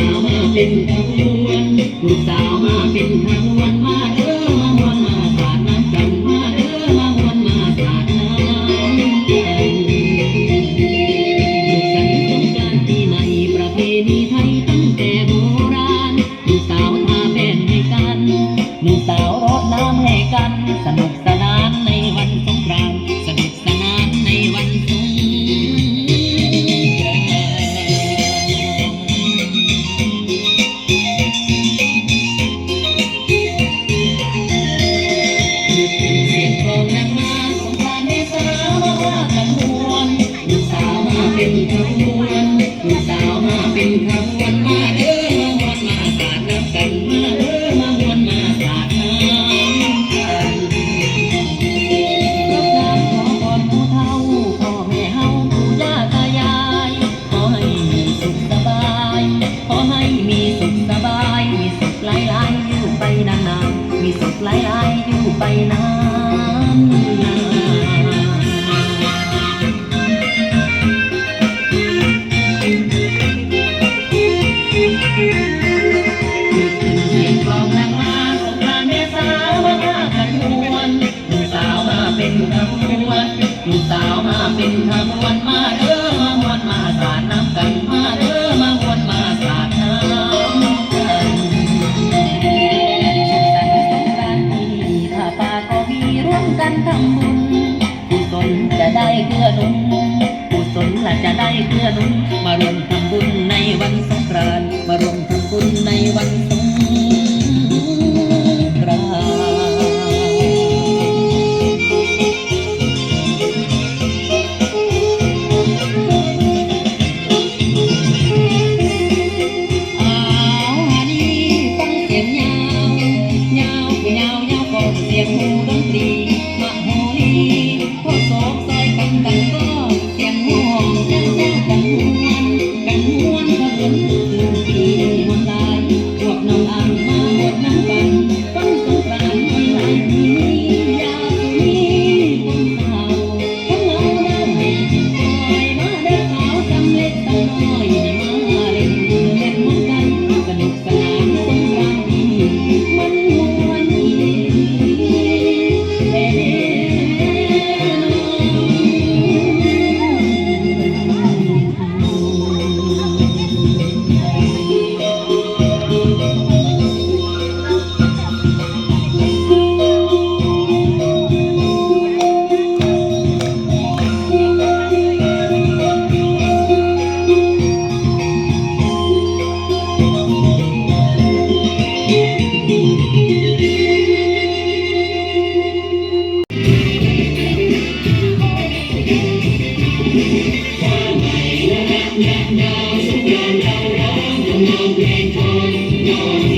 าวมาเป็นขบวนลูกสาวมาเป็นขบวนมาเด้อมาวนมาสาดน้ำกันมาเด้อมาวนมาสาดน้ำกันลูกสันสงกรานต์ปีใหม่ประเพณีไทยตั้งแต่โบราณลูกสาวทาแป้งให้กันลูกสาวรดน้ำให้กันสนุกสนานในวันสงกรานต์สนุกสนานในวันสงเป็นขบวนลูกสาวมาเป็นขบวนมาเด้อมาวนมาสาดน้ำกันมาเด้อมาวนมาสาดน้ำกันรดน้ำขอพรผู้เฒ่าพ่อแม่เฮาปู่ย่าตายายขอให้มีสุขสบายขอให้มีสุขสบายมีสุขหลายๆอยู่ไปนานๆมีสุขหลายๆอยู่ไปนานลูกสาวมาเป็นขบวนมาเด้อมาวนมาสาดน้ำกันมาเด้อมาวนมาสาดน้ำกันสุขสันต์สงกรานต์ปีนี้ข้าป่าก็มีร่วมกันทำบุญกุศลจะได้เกื้อหนุนกุศลล่ะจะได้เกื้อหนุนมารวมทำบุญในวันสงกรานต์มารวมทำบุญในวันสงกรานต์เสียงหูดนตรีมโหรีพอโศกซอยกันดังก็เสียงหูห้องแจ้วแจ้วกันม้วนขบวนตื่นปีมวนลายพวกน้องอ่างมาหมดน้ำกันฟังสงกรานต์มันไหลมียาสุนีคนสาวทั้งเงาดำให้คอยมาเด้อขาวจำเล็กจำน้อยให้มาเล่นเล่นม้วนกันสนุกสนานสงกรานต์ปีนี้มันม่วนดียาวสงกรานต์เราร้องยองเพลงทอง